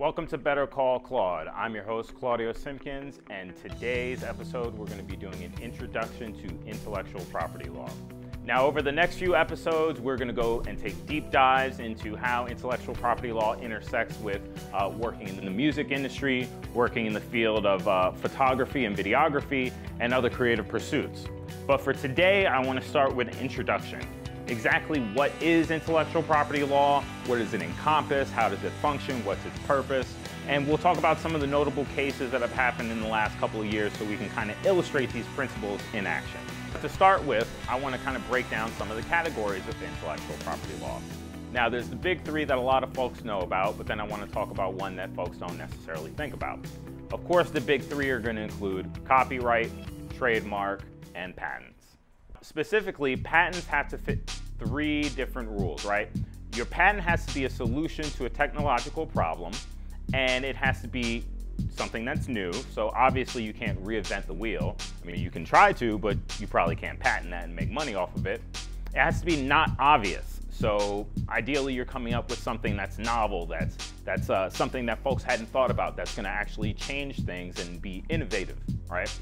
Welcome to Better Call Claude. I'm your host, Claudio Simpkins, and today's episode we're going to be doing an introduction to intellectual property law. Now, over the next few episodes, we're going to go and take deep dives into how intellectual property law intersects with working in the music industry, working in the field of photography and videography, and other creative pursuits. But for today, I want to start with an introduction. Exactly what is intellectual property law? What does it encompass? How does it function? What's its purpose? And we'll talk about some of the notable cases that have happened in the last couple of years so we can kind of illustrate these principles in action. But to start with, I want to kind of break down some of the categories of intellectual property law. Now, there's the big three that a lot of folks know about, but then I want to talk about one that folks don't necessarily think about. Of course, the big three are going to include copyright, trademark, and patents. Specifically, patents have to fit three different rules, right? Your patent has to be a solution to a technological problem, and it has to be something that's new. So obviously you can't reinvent the wheel. I mean, you can try to, but you probably can't patent that and make money off of it. It has to be not obvious. So ideally you're coming up with something that's novel, that's something that folks hadn't thought about, that's gonna actually change things and be innovative, right?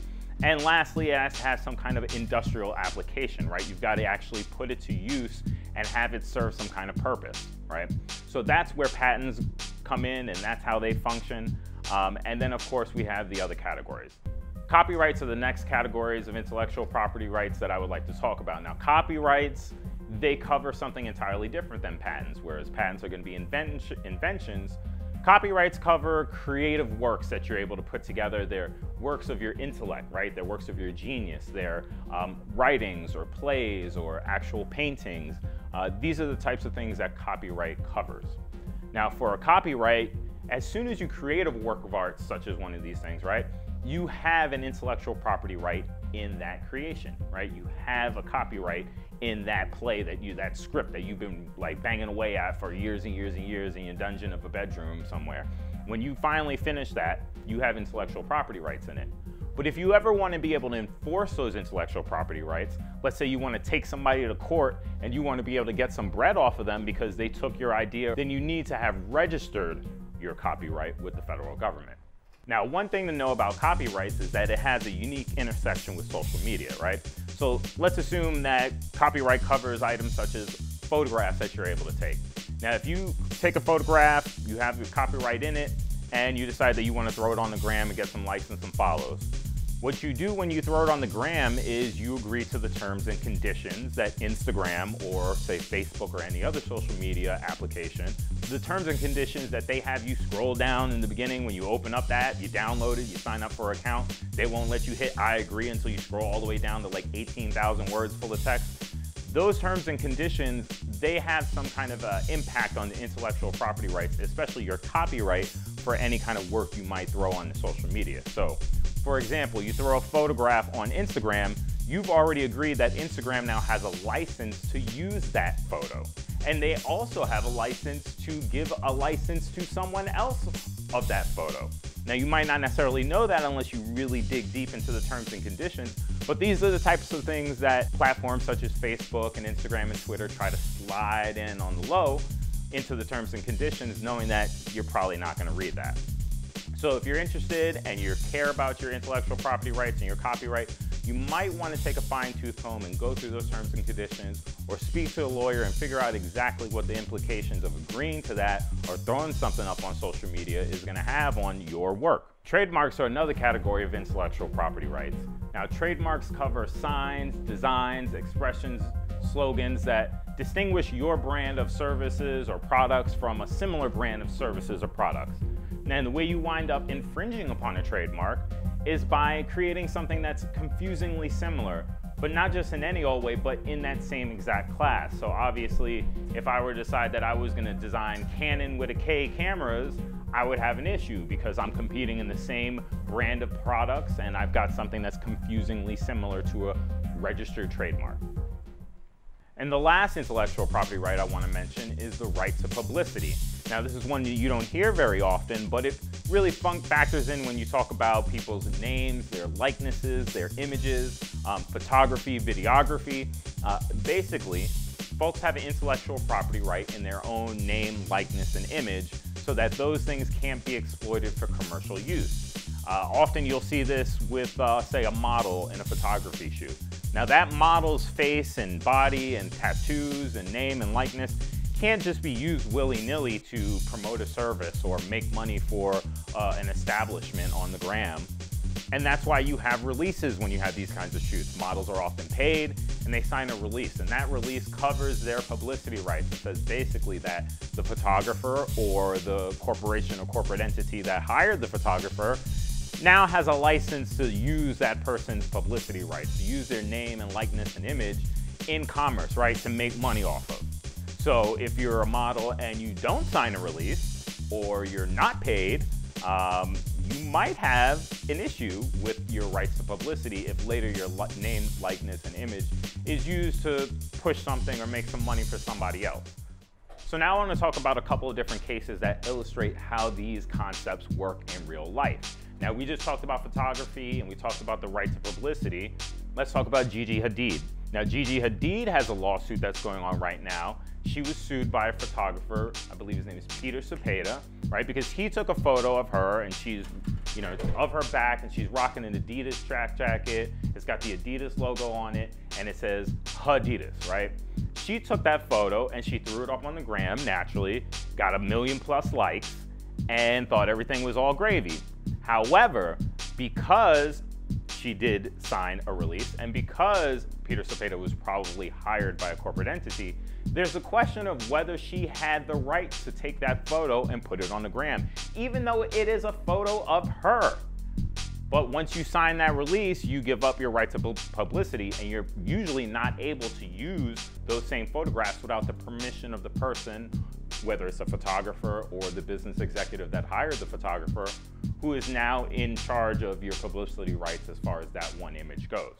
And lastly, it has to have some kind of industrial application, right? You've got to actually put it to use and have it serve some kind of purpose, right? So that's where patents come in, and that's how they function. And then, of course, we have the other categories. Copyrights are the next categories of intellectual property rights that I would like to talk about. Now, copyrights, they cover something entirely different than patents, whereas patents are going to be inventions. Copyrights cover creative works that you're able to put together. They're works of your intellect, right? They're works of your genius. They're writings or plays or actual paintings. These are the types of things that copyright covers. Now, for a copyright, as soon as you create a work of art, such as one of these things, right, you have an intellectual property right in that creation, right? You have a copyright in that play, that script that you've been like banging away at for years and years and years in your dungeon of a bedroom somewhere. When you finally finish that, you have intellectual property rights in it. But if you ever want to be able to enforce those intellectual property rights, let's say you want to take somebody to court and you want to be able to get some bread off of them because they took your idea, then you need to have registered your copyright with the federal government. Now, one thing to know about copyrights is that it has a unique intersection with social media, right? So let's assume that copyright covers items such as photographs that you're able to take. Now, if you take a photograph, you have your copyright in it, and you decide that you want to throw it on the gram and get some likes and some follows. What you do when you throw it on the gram is you agree to the terms and conditions that Instagram or say Facebook or any other social media application, the terms and conditions that they have you scroll down in the beginning when you open up that, you download it, you sign up for an account, they won't let you hit I agree until you scroll all the way down to like 18,000 words full of text. Those terms and conditions, they have some kind of impact on the intellectual property rights, especially your copyright for any kind of work you might throw on the social media. So, for example, you throw a photograph on Instagram, you've already agreed that Instagram now has a license to use that photo. And they also have a license to give a license to someone else of that photo. Now, you might not necessarily know that unless you really dig deep into the terms and conditions, but these are the types of things that platforms such as Facebook and Instagram and Twitter try to slide in on the low into the terms and conditions, knowing that you're probably not going to read that. So if you're interested and you care about your intellectual property rights and your copyright, you might want to take a fine-tooth comb and go through those terms and conditions or speak to a lawyer and figure out exactly what the implications of agreeing to that or throwing something up on social media is going to have on your work. Trademarks are another category of intellectual property rights. Now, trademarks cover signs, designs, expressions, slogans that distinguish your brand of services or products from a similar brand of services or products. And the way you wind up infringing upon a trademark is by creating something that's confusingly similar, but not just in any old way, but in that same exact class. So obviously, if I were to decide that I was going to design Canon with a K cameras, I would have an issue because I'm competing in the same brand of products and I've got something that's confusingly similar to a registered trademark. And the last intellectual property right I want to mention is the right to publicity. Now, this is one that you don't hear very often, but it really factors in when you talk about people's names, their likenesses, their images, photography, videography. Basically, folks have an intellectual property right in their own name, likeness, and image. so that those things can't be exploited for commercial use. Often you'll see this with, say, a model in a photography shoot. Now that model's face and body and tattoos and name and likeness can't just be used willy-nilly to promote a service or make money for an establishment on the gram. And that's why you have releases when you have these kinds of shoots. Models are often paid and they sign a release, and that release covers their publicity rights. It says basically that the photographer or the corporation or corporate entity that hired the photographer now has a license to use that person's publicity rights, to use their name and likeness and image in commerce, right, to make money off of. So if you're a model and you don't sign a release, or you're not paid, you might have an issue with your rights to publicity if later your name, likeness, and image is used to push something or make some money for somebody else. So now I want to talk about a couple of different cases that illustrate how these concepts work in real life. Now, we just talked about photography and we talked about the right to publicity. Let's talk about Gigi Hadid. Now, Gigi Hadid has a lawsuit that's going on right now. She was sued by a photographer, I believe his name is Peter Cepeda, right? Because he took a photo of her and she's, you know, of her back, and she's rocking an Adidas track jacket. It's got the Adidas logo on it and it says Adidas, right? She took that photo and she threw it up on the gram naturally, got 1 million+ likes, and thought everything was all gravy. However, because she did sign a release and because Peter Cepeda was probably hired by a corporate entity, there's a question of whether she had the right to take that photo and put it on the gram, even though it is a photo of her. But once you sign that release, you give up your right to publicity, and you're usually not able to use those same photographs without the permission of the person, whether it's a photographer or the business executive that hired the photographer, who is now in charge of your publicity rights as far as that one image goes.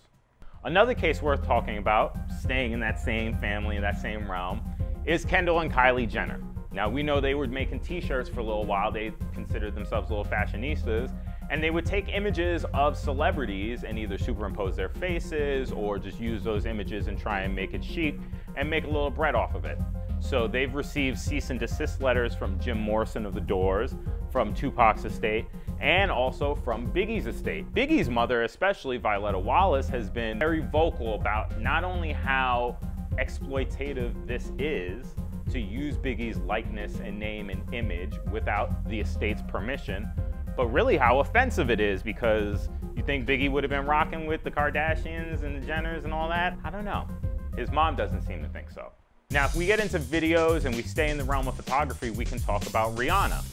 Another case worth talking about, staying in that same family, in that same realm, is Kendall and Kylie Jenner. Now, we know they were making t-shirts for a little while. They considered themselves little fashionistas, and they would take images of celebrities and either superimpose their faces or just use those images and try and make it chic and make a little bread off of it. So they've received cease and desist letters from Jim Morrison of The Doors, from Tupac's estate, and also from Biggie's estate. Biggie's mother, especially Violetta Wallace, has been very vocal about not only how exploitative this is to use Biggie's likeness and name and image without the estate's permission, but really how offensive it is, because you think Biggie would have been rocking with the Kardashians and the Jenners and all that? I don't know. His mom doesn't seem to think so. Now, if we get into videos and we stay in the realm of photography, we can talk about Rihanna.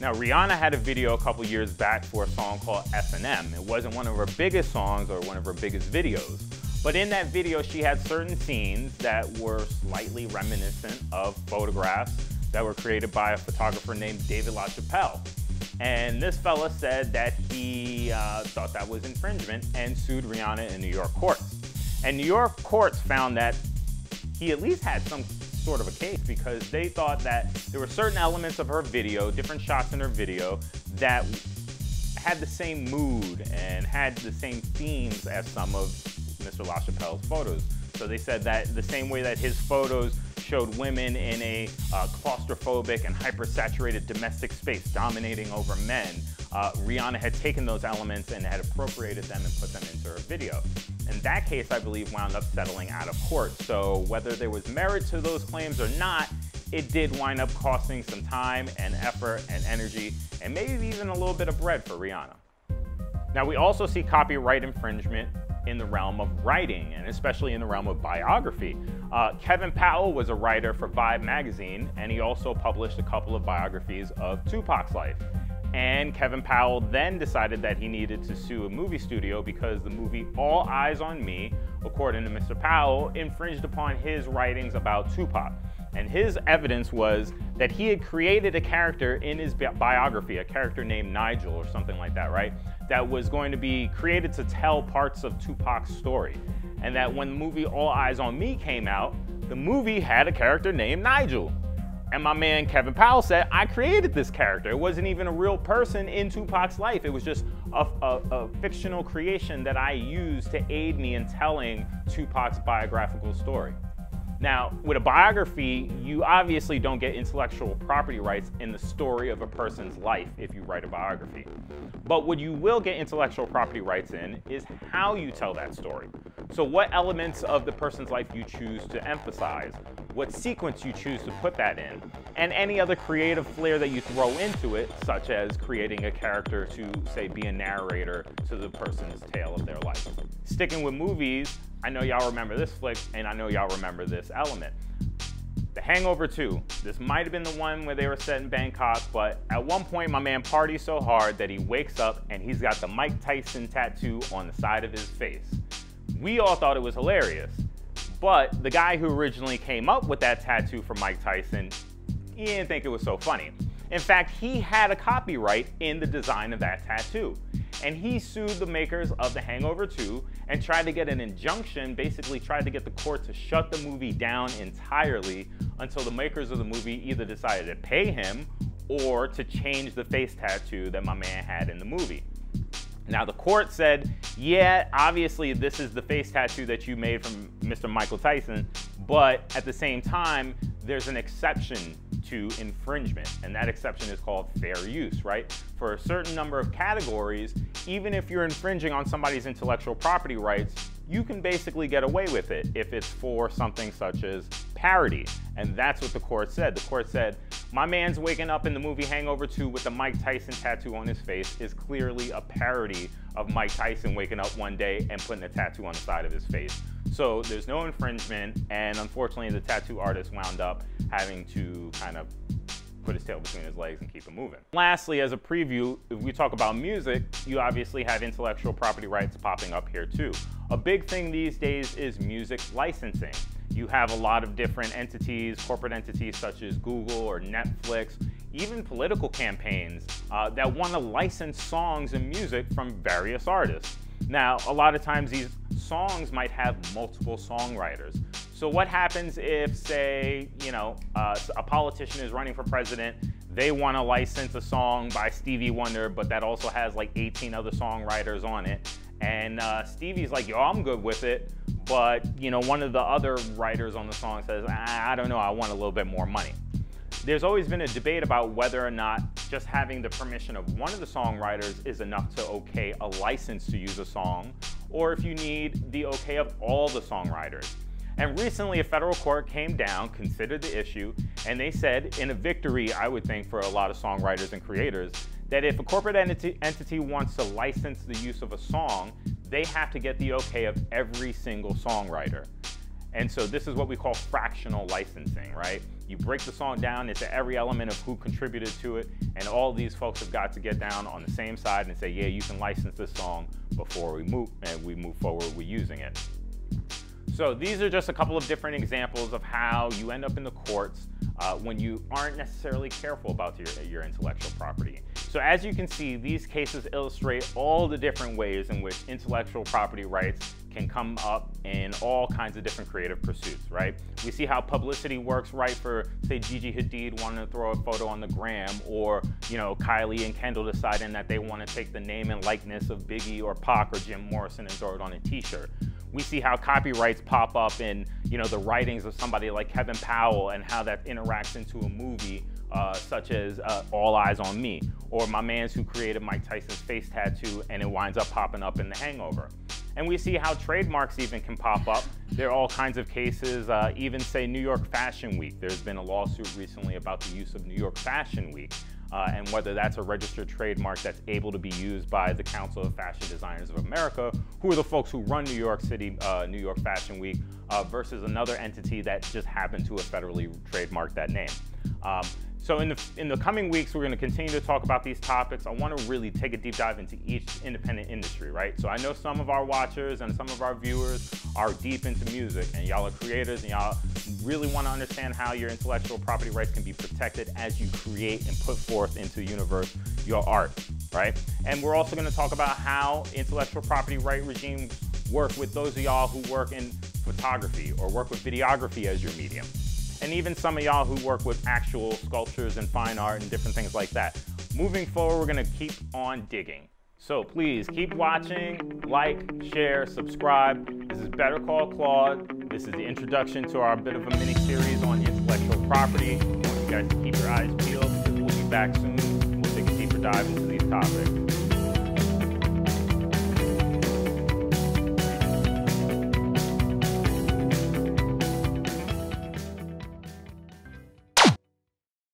Now, Rihanna had a video a couple years back for a song called F&M. It wasn't one of her biggest songs or one of her biggest videos, but in that video, she had certain scenes that were slightly reminiscent of photographs that were created by a photographer named David LaChapelle. And this fella said that he thought that was infringement and sued Rihanna in New York courts. And New York courts found that he at least had some sort of a case, because they thought that there were certain elements of her video, different shots in her video, that had the same mood and had the same themes as some of Mr. LaChapelle's photos. So they said that the same way that his photos showed women in a claustrophobic and hypersaturated domestic space dominating over men, Rihanna had taken those elements and had appropriated them and put them into her video. And that case, I believe, wound up settling out of court. So whether there was merit to those claims or not, it did wind up costing some time and effort and energy, and maybe even a little bit of bread for Rihanna. Now, we also see copyright infringement in the realm of writing, and especially in the realm of biography. Kevin Powell was a writer for Vibe magazine, and he also published a couple of biographies of Tupac's life. And Kevin Powell then decided that he needed to sue a movie studio because the movie All Eyes on Me, according to Mr. Powell, infringed upon his writings about Tupac. And his evidence was that he had created a character in his biography, a character named Nigel or something like that, right? That was going to be created to tell parts of Tupac's story. And that when the movie All Eyes on Me came out, the movie had a character named Nigel. And my man Kevin Powell said, I created this character. It wasn't even a real person in Tupac's life. It was just a fictional creation that I used to aid me in telling Tupac's biographical story. Now, with a biography, you obviously don't get intellectual property rights in the story of a person's life if you write a biography. But what you will get intellectual property rights in is how you tell that story. So what elements of the person's life you choose to emphasize, what sequence you choose to put that in, and any other creative flair that you throw into it, such as creating a character to, say, be a narrator to the person's tale of their life. Sticking with movies, I know y'all remember this flick, and I know y'all remember this element. The Hangover 2. This might have been the one where they were set in Bangkok, but at one point my man parties so hard that he wakes up and he's got the Mike Tyson tattoo on the side of his face. We all thought it was hilarious, but the guy who originally came up with that tattoo for Mike Tyson, he didn't think it was so funny. In fact, he had a copyright in the design of that tattoo. And he sued the makers of The Hangover 2 and tried to get an injunction, basically tried to get the court to shut the movie down entirely until the makers of the movie either decided to pay him or to change the face tattoo that my man had in the movie. Now the court said, yeah, obviously this is the face tattoo that you made from Mr. Michael Tyson, but at the same time, there's an exception to infringement, and that exception is called fair use, right? For a certain number of categories, even if you're infringing on somebody's intellectual property rights, you can basically get away with it if it's for something such as parody. And that's what the court said. The court said, my man's waking up in the movie Hangover 2 with the Mike Tyson tattoo on his face is clearly a parody of Mike Tyson waking up one day and putting a tattoo on the side of his face. So there's no infringement, and unfortunately the tattoo artist wound up having to kind of put his tail between his legs and keep it moving. Lastly, as a preview, if we talk about music, you obviously have intellectual property rights popping up here too. A big thing these days is music licensing. You have a lot of different entities, corporate entities such as Google or Netflix, even political campaigns that want to license songs and music from various artists. Now, a lot of times these songs might have multiple songwriters. So what happens if, say, a politician is running for president, they want to license a song by Stevie Wonder, but that also has like 18 other songwriters on it. And Stevie's like, yo, I'm good with it. But, one of the other writers on the song says, I don't know, I want a little bit more money. There's always been a debate about whether or not just having the permission of one of the songwriters is enough to okay a license to use a song, or if you need the okay of all the songwriters. And recently a federal court came down, considered the issue, and they said, in a victory, I would think, for a lot of songwriters and creators, that if a corporate entity wants to license the use of a song, they have to get the okay of every single songwriter. And so this is what we call fractional licensing, right? You break the song down into every element of who contributed to it, and all these folks have got to get down on the same side and say, yeah, you can license this song before we move forward with using it. So these are just a couple of different examples of how you end up in the courts when you aren't necessarily careful about your intellectual property. So as you can see, these cases illustrate all the different ways in which intellectual property rights can come up in all kinds of different creative pursuits, right? We see how publicity works, right, for, say, Gigi Hadid wanting to throw a photo on the gram, or, Kylie and Kendall deciding that they want to take the name and likeness of Biggie or Pac or Jim Morrison and throw it on a t-shirt. We see how copyrights pop up in, the writings of somebody like Kevin Powell and how that interacts into a movie such as All Eyes on Me, or my mans who created Mike Tyson's face tattoo and it winds up popping up in The Hangover. And we see how trademarks even can pop up. There are all kinds of cases, even say New York Fashion Week. There's been a lawsuit recently about the use of New York Fashion Week and whether that's a registered trademark that's able to be used by the Council of Fashion Designers of America, who are the folks who run New York City, New York Fashion Week, versus another entity that just happened to have federally trademarked that name. So in the coming weeks, we're going to continue to talk about these topics. I want to really take a deep dive into each independent industry, right? So I know some of our watchers and some of our viewers are deep into music, and y'all are creators, and y'all really want to understand how your intellectual property rights can be protected as you create and put forth into the universe your art, right? And we're also going to talk about how intellectual property right regimes work with those of y'all who work in photography or work with videography as your medium. And even some of y'all who work with actual sculptures and fine art and different things like that. Moving forward, we're gonna keep on digging. So please keep watching, like, share, subscribe. This is Better Call Claude. This is the introduction to our bit of a mini series on intellectual property. I want you guys to keep your eyes peeled because we'll be back soon. We'll take a deeper dive into these topics.